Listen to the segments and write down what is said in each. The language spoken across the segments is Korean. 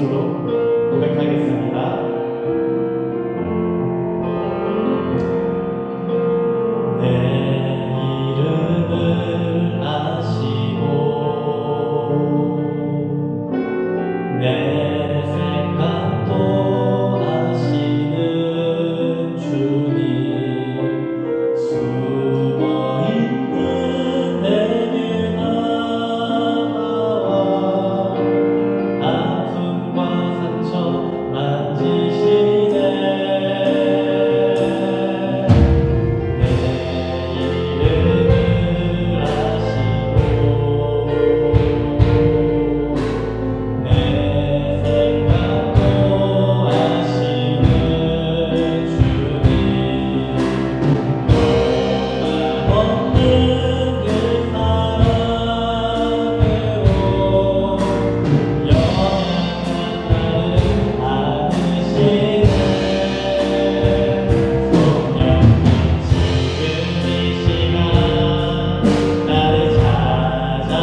박수로 고백하겠습니다. 내 이름을 아시고 내 생각도 아시는 주님, 숨어있는 내게 다가와 아픔과 상처 만지시네. 내 이름을 아시고 내 생각도 아시는 주님, 없는 그 사랑으로 연약한 나를 안으시네. 성령님 지금 이 시간 나를 찾아오사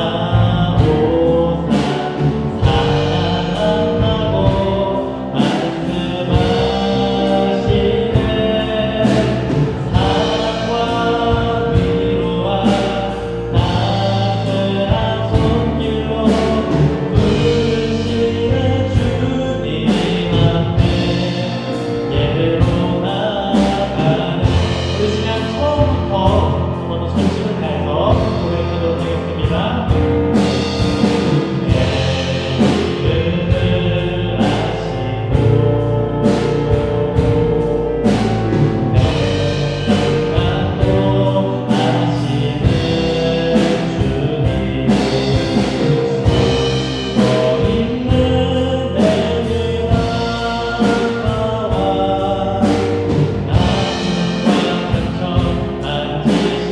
사랑한다고 말씀하시네. 사랑과 위로와 따뜻한 손길로 부르시는 주님 앞에 예배로 나아가는 우리 시간 처음부터 한번 전심을 다해서 고백하도록 하겠습니다. 내 이름을 아시고 내 생각도 아시는 주님, 숨어있는 내게 다가와 아픔과 상처 만지시네.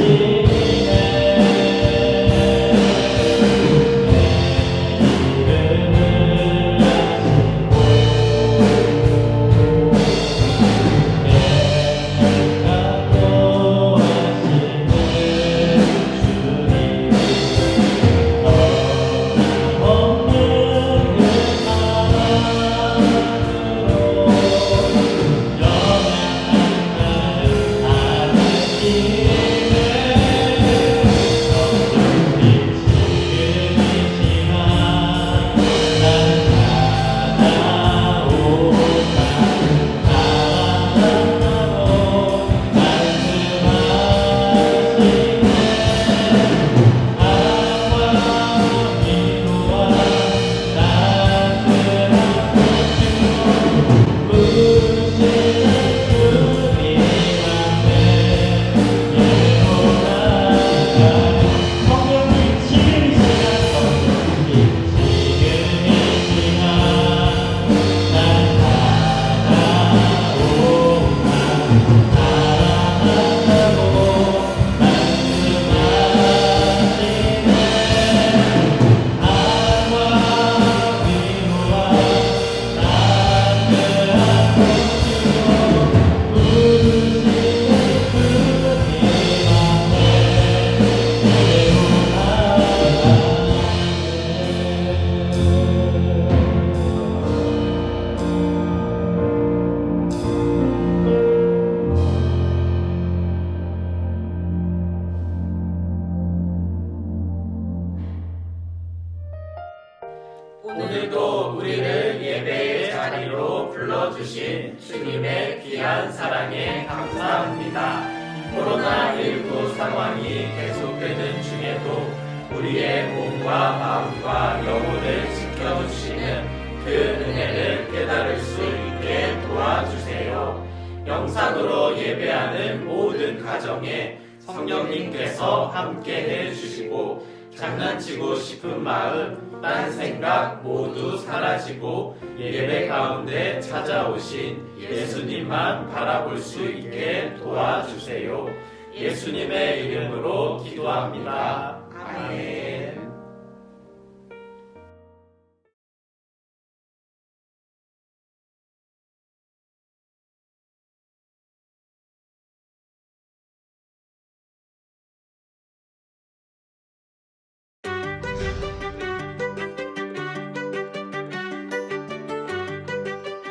오늘도 우리를 예배의 자리로 불러주신 주님의 귀한 사랑에 감사합니다. 코로나19 상황이 계속되는 중에도 우리의 몸과 마음과 영혼을 지켜주시는 그 은혜를 깨달을 수 있게 도와주세요. 영상으로 예배하는 모든 가정에 성령님께서 함께 해주시고 장난치고 싶은 마음, 딴 생각 모두 사라지고 예배 가운데 찾아오신 예수님만 바라볼 수 있게 도와주세요. 예수님의 이름으로 기도합니다. 아멘.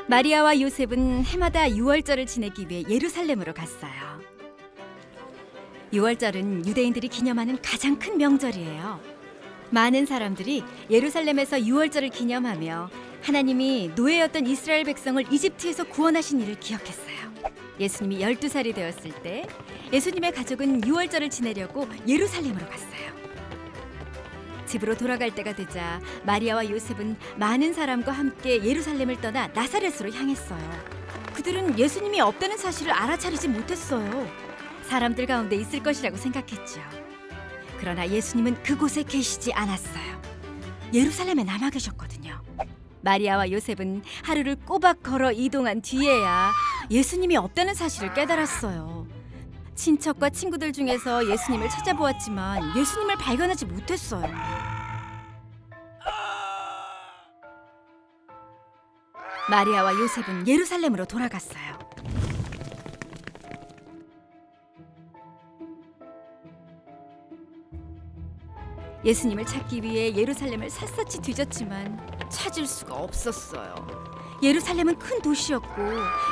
마리아와 요셉은 해마다 유월절을 지내기 위해 예루살렘으로 갔어요. 유월절은 유대인들이 기념하는 가장 큰 명절이에요. 많은 사람들이 예루살렘에서 유월절을 기념하며 하나님이 노예였던 이스라엘 백성을 이집트에서 구원하신 일을 기억했어요. 예수님이 12살이 되었을 때 예수님의 가족은 유월절을 지내려고 예루살렘으로 갔어요. 집으로 돌아갈 때가 되자 마리아와 요셉은 많은 사람과 함께 예루살렘을 떠나 나사렛으로 향했어요. 그들은 예수님이 없다는 사실을 알아차리지 못했어요. 사람들 가운데 있을 것이라고 생각했죠. 그러나 예수님은 그곳에 계시지 않았어요. 예루살렘에 남아 계셨거든요. 마리아와 요셉은 하루를 꼬박 걸어 이동한 뒤에야 예수님이 없다는 사실을 깨달았어요. 친척과 친구들 중에서 예수님을 찾아보았지만 예수님을 발견하지 못했어요. 마리아와 요셉은 예루살렘으로 돌아갔어요. 예수님을 찾기 위해 예루살렘을 샅샅이 뒤졌지만 찾을 수가 없었어요. 예루살렘은 큰 도시였고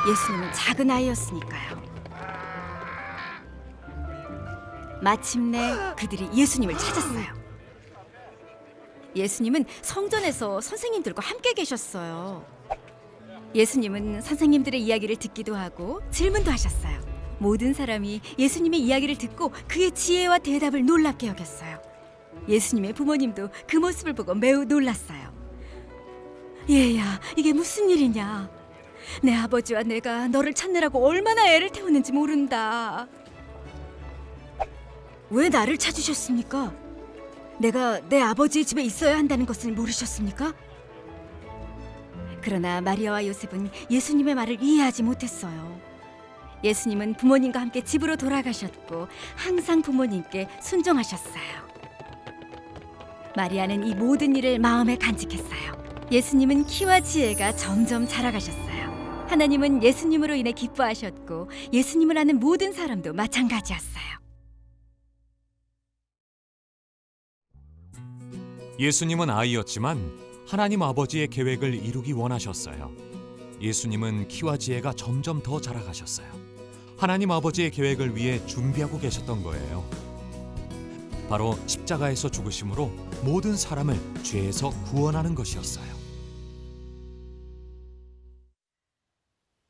예수님은 작은 아이였으니까요. 마침내 그들이 예수님을 찾았어요. 예수님은 성전에서 선생님들과 함께 계셨어요. 예수님은 선생님들의 이야기를 듣기도 하고 질문도 하셨어요. 모든 사람이 예수님의 이야기를 듣고 그의 지혜와 대답을 놀랍게 여겼어요. 예수님의 부모님도 그 모습을 보고 매우 놀랐어요. 얘야, 이게 무슨 일이냐? 내 아버지와 내가 너를 찾느라고 얼마나 애를 태우는지 모른다. 왜 나를 찾으셨습니까? 내가 내 아버지의 집에 있어야 한다는 것을 모르셨습니까? 그러나 마리아와 요셉은 예수님의 말을 이해하지 못했어요. 예수님은 부모님과 함께 집으로 돌아가셨고 항상 부모님께 순종하셨어요. 마리아는 이 모든 일을 마음에 간직했어요. 예수님은 키와 지혜가 점점 자라가셨어요. 하나님은 예수님으로 인해 기뻐하셨고 예수님을 아는 모든 사람도 마찬가지였어요. 예수님은 아이였지만 하나님 아버지의 계획을 이루기 원하셨어요. 예수님은 키와 지혜가 점점 더 자라가셨어요. 하나님 아버지의 계획을 위해 준비하고 계셨던 거예요. 바로 십자가에서 죽으심으로 모든 사람을 죄에서 구원하는 것이었어요.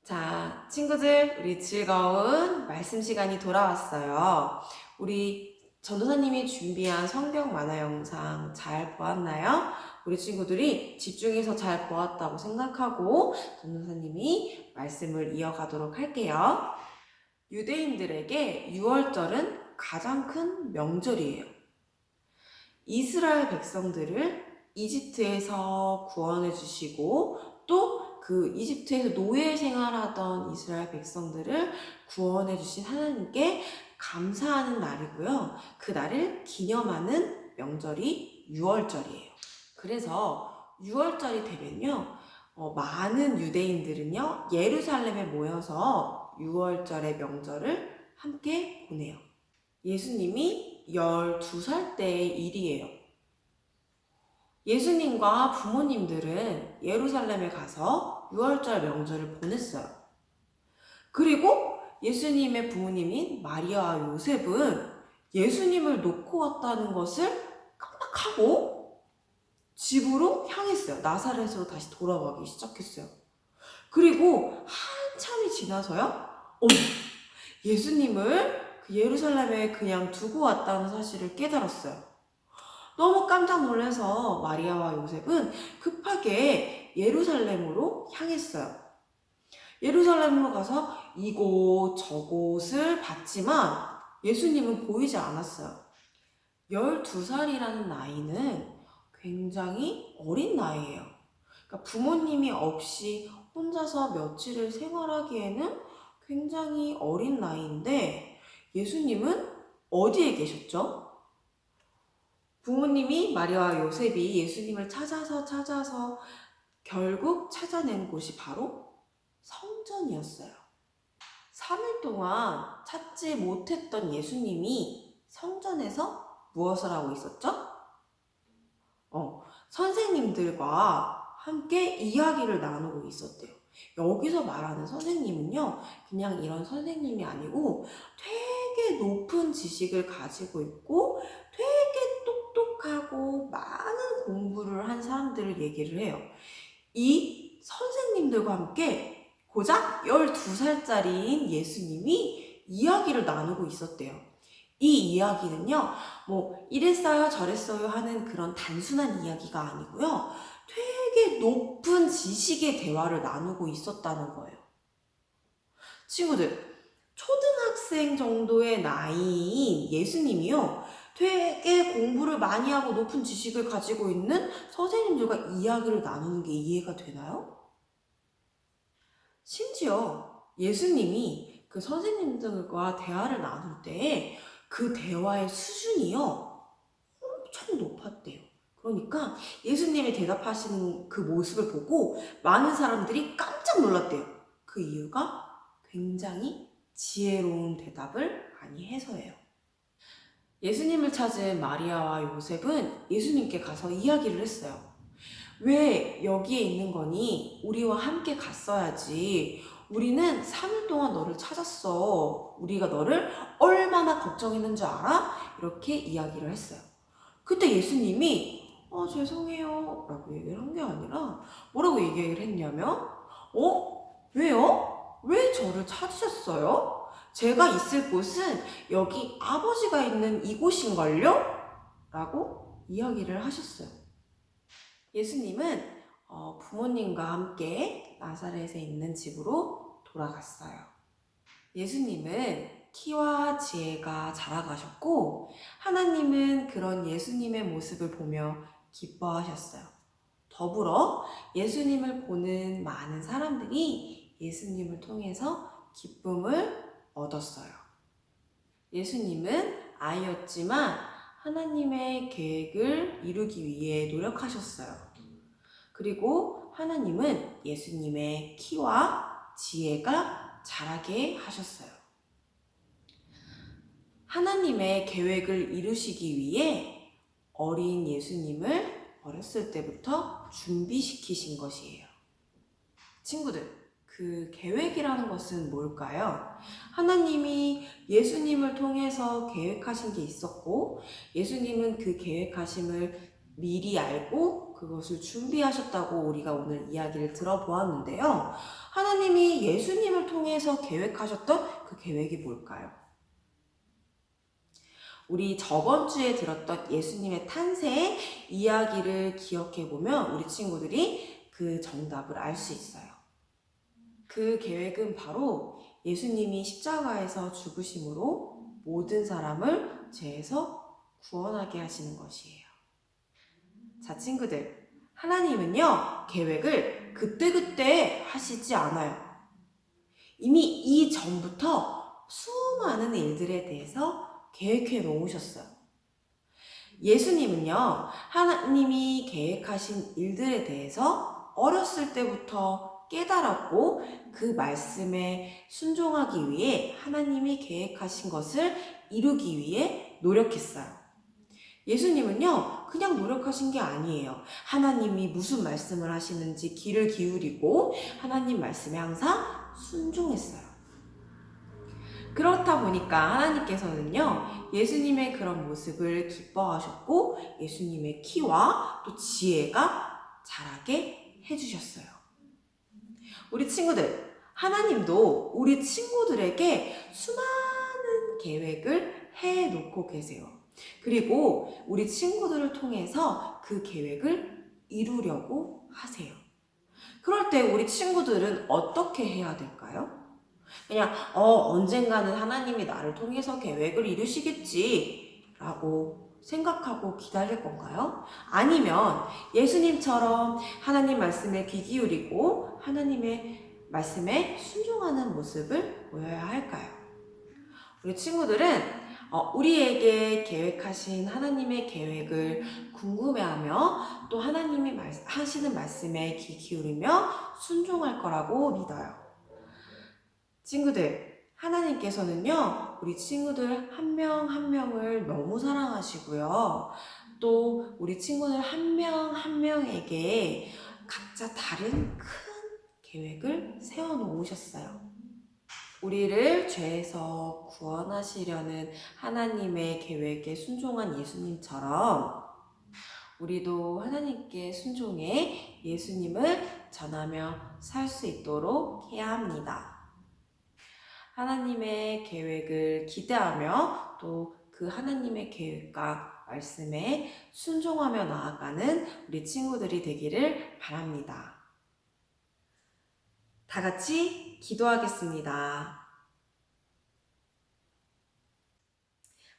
자, 친구들, 우리 즐거운 말씀 시간이 돌아왔어요. 우리 전도사님이 준비한 성경 만화 영상 잘 보았나요? 우리 친구들이 집중해서 잘 보았다고 생각하고 전도사님이 말씀을 이어가도록 할게요. 유대인들에게 유월절은 가장 큰 명절이에요. 이스라엘 백성들을 이집트에서 구원해 주시고 또 그 이집트에서 노예 생활하던 이스라엘 백성들을 구원해 주신 하나님께 감사하는 날이고요. 그 날을 기념하는 명절이 유월절이에요. 그래서 유월절이 되면요, 많은 유대인들은요 예루살렘에 모여서 유월절의 명절을 함께 보내요. 예수님이 12살 때의 일이에요. 예수님과 부모님들은 예루살렘에 가서 유월절 명절을 보냈어요. 그리고 예수님의 부모님인 마리아와 요셉은 예수님을 놓고 왔다는 것을 깜빡하고 집으로 향했어요. 나사렛으로 다시 돌아가기 시작했어요. 그리고 한참이 지나서요, 예수님을 그 예루살렘에 그냥 두고 왔다는 사실을 깨달았어요. 너무 깜짝 놀라서 마리아와 요셉은 급하게 예루살렘으로 향했어요. 예루살렘으로 가서 이곳 저곳을 봤지만 예수님은 보이지 않았어요. 12살이라는 나이는 굉장히 어린 나이예요. 그러니까 부모님이 없이 혼자서 며칠을 생활하기에는 굉장히 어린 나이인데 예수님은 어디에 계셨죠? 부모님이 마리아와 요셉이 예수님을 찾아서 결국 찾아낸 곳이 바로 성전이었어요. 3일 동안 찾지 못했던 예수님이 성전에서 무엇을 하고 있었죠? 선생님들과 함께 이야기를 나누고 있었대요. 여기서 말하는 선생님은요, 그냥 이런 선생님이 아니고 되게 높은 지식을 가지고 있고 되게 똑똑하고 많은 공부를 한 사람들을 얘기를 해요. 이 선생님들과 함께 고작 12살짜리인 예수님이 이야기를 나누고 있었대요. 이 이야기는요, 이랬어요, 저랬어요 하는 그런 단순한 이야기가 아니고요, 되게 높은 지식의 대화를 나누고 있었다는 거예요. 친구들, 초등학생 정도의 나이인 예수님이요, 되게 공부를 많이 하고 높은 지식을 가지고 있는 선생님들과 이야기를 나누는 게 이해가 되나요? 심지어 예수님이 그 선생님들과 대화를 나눌 때 그 대화의 수준이요, 엄청 높았대요. 그러니까 예수님이 대답하시는 그 모습을 보고 많은 사람들이 깜짝 놀랐대요. 그 이유가 굉장히 지혜로운 대답을 많이 해서예요. 예수님을 찾은 마리아와 요셉은 예수님께 가서 이야기를 했어요. 왜 여기에 있는 거니? 우리와 함께 갔어야지. 우리는 3일 동안 너를 찾았어. 우리가 너를 얼마나 걱정했는 줄 알아? 이렇게 이야기를 했어요. 그때 예수님이 죄송해요 라고 얘기를 한 게 아니라 뭐라고 얘기를 했냐면 왜요? 왜 저를 찾으셨어요? 제가 있을 곳은 여기 아버지가 있는 이곳인걸요? 라고 이야기를 하셨어요. 예수님은 부모님과 함께 나사렛에 있는 집으로 돌아갔어요. 예수님은 키와 지혜가 자라가셨고 하나님은 그런 예수님의 모습을 보며 기뻐하셨어요. 더불어 예수님을 보는 많은 사람들이 예수님을 통해서 기쁨을 얻었어요. 예수님은 아이였지만 하나님의 계획을 이루기 위해 노력하셨어요. 그리고 하나님은 예수님의 키와 지혜가 자라게 하셨어요. 하나님의 계획을 이루시기 위해 어린 예수님을 어렸을 때부터 준비시키신 것이에요. 친구들, 그 계획이라는 것은 뭘까요? 하나님이 예수님을 통해서 계획하신 게 있었고 예수님은 그 계획하심을 미리 알고 그것을 준비하셨다고 우리가 오늘 이야기를 들어보았는데요. 하나님이 예수님을 통해서 계획하셨던 그 계획이 뭘까요? 우리 저번 주에 들었던 예수님의 탄생 이야기를 기억해보면 우리 친구들이 그 정답을 알 수 있어요. 그 계획은 바로 예수님이 십자가에서 죽으심으로 모든 사람을 죄에서 구원하게 하시는 것이에요. 자, 친구들, 하나님은요, 계획을 그때그때 하시지 않아요. 이미 이전부터 수많은 일들에 대해서 계획해 놓으셨어요. 예수님은요, 하나님이 계획하신 일들에 대해서 어렸을 때부터 깨달았고 그 말씀에 순종하기 위해 하나님이 계획하신 것을 이루기 위해 노력했어요. 예수님은요, 그냥 노력하신 게 아니에요. 하나님이 무슨 말씀을 하시는지 귀를 기울이고 하나님 말씀에 항상 순종했어요. 그렇다 보니까 하나님께서는요, 예수님의 그런 모습을 기뻐하셨고 예수님의 키와 또 지혜가 자라게 해주셨어요. 우리 친구들, 하나님도 우리 친구들에게 수많은 계획을 해놓고 계세요. 그리고 우리 친구들을 통해서 그 계획을 이루려고 하세요. 그럴 때 우리 친구들은 어떻게 해야 될까요? 그냥 언젠가는 하나님이 나를 통해서 계획을 이루시겠지 라고 생각하고 기다릴 건가요? 아니면 예수님처럼 하나님 말씀에 귀 기울이고 하나님의 말씀에 순종하는 모습을 보여야 할까요? 우리 친구들은 우리에게 계획하신 하나님의 계획을 궁금해하며 또 하나님이 하시는 말씀에 귀 기울이며 순종할 거라고 믿어요. 친구들, 하나님께서는요, 우리 친구들 한 명 한 명을 너무 사랑하시고요. 또 우리 친구들 한 명 한 명에게 각자 다른 큰 계획을 세워놓으셨어요. 우리를 죄에서 구원하시려는 하나님의 계획에 순종한 예수님처럼 우리도 하나님께 순종해 예수님을 전하며 살 수 있도록 해야 합니다. 하나님의 계획을 기대하며 또 그 하나님의 계획과 말씀에 순종하며 나아가는 우리 친구들이 되기를 바랍니다. 다 같이 기도하겠습니다.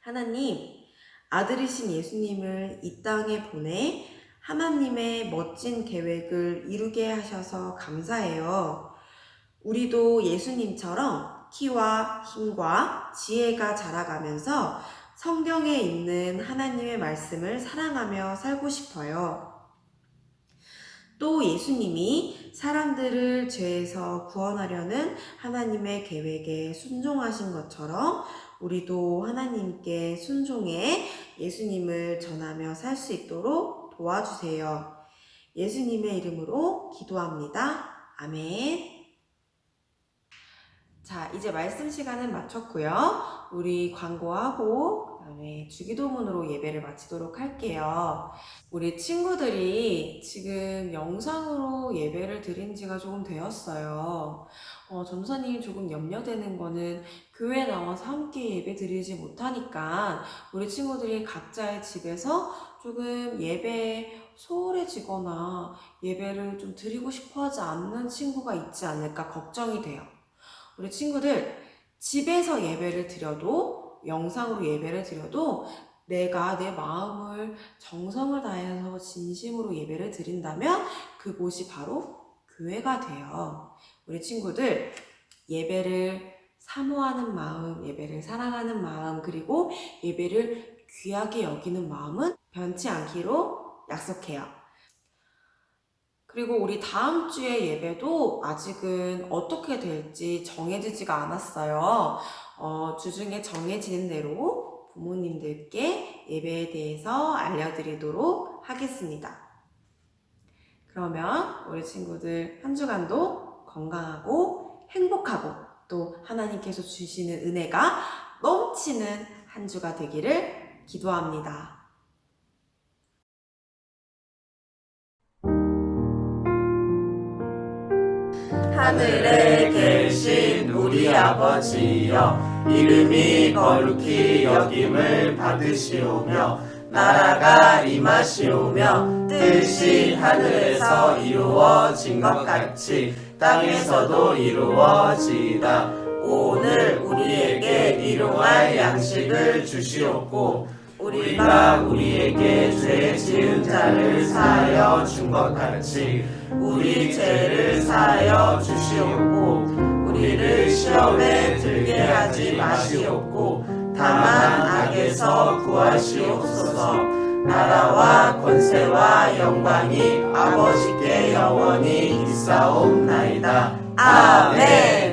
하나님, 아들이신 예수님을 이 땅에 보내 하나님의 멋진 계획을 이루게 하셔서 감사해요. 우리도 예수님처럼 키와 힘과 지혜가 자라가면서 성경에 있는 하나님의 말씀을 사랑하며 살고 싶어요. 또 예수님이 사람들을 죄에서 구원하려는 하나님의 계획에 순종하신 것처럼 우리도 하나님께 순종해 예수님을 전하며 살 수 있도록 도와주세요. 예수님의 이름으로 기도합니다. 아멘. 자, 이제 말씀 시간은 마쳤고요. 우리 광고하고 그다음에 주기도문으로 예배를 마치도록 할게요. 우리 친구들이 지금 영상으로 예배를 드린 지가 조금 되었어요. 전사님이 조금 염려되는 거는 교회 나와서 함께 예배 드리지 못하니까 우리 친구들이 각자의 집에서 조금 예배에 소홀해지거나 예배를 좀 드리고 싶어 하지 않는 친구가 있지 않을까 걱정이 돼요. 우리 친구들 집에서 예배를 드려도 영상으로 예배를 드려도 내가 내 마음을 정성을 다해서 진심으로 예배를 드린다면 그곳이 바로 교회가 돼요. 우리 친구들 예배를 사모하는 마음, 예배를 사랑하는 마음, 그리고 예배를 귀하게 여기는 마음은 변치 않기로 약속해요. 그리고 우리 다음 주에 예배도 아직은 어떻게 될지 정해지지가 않았어요. 주중에 정해지는 대로 부모님들께 예배에 대해서 알려드리도록 하겠습니다. 그러면 우리 친구들 한 주간도 건강하고 행복하고 또 하나님께서 주시는 은혜가 넘치는 한 주가 되기를 기도합니다. 하늘에 계신 우리 아버지여, 이름이 거룩히 여김을 받으시오며 나라가 임하시오며 뜻이 하늘에서 이루어진 것 같이 땅에서도 이루어지이다. 오늘 우리에게 일용할 양식을 주시옵고 우리가 우리에게 죄 지은 자를 사하여 준 것 같이 우리 죄를 사하여 주시옵고 우리를 시험에 들게 하지 마시옵고 다만 악에서 구하시옵소서. 나라와 권세와 영광이 아버지께 영원히 있사옵나이다. 아멘.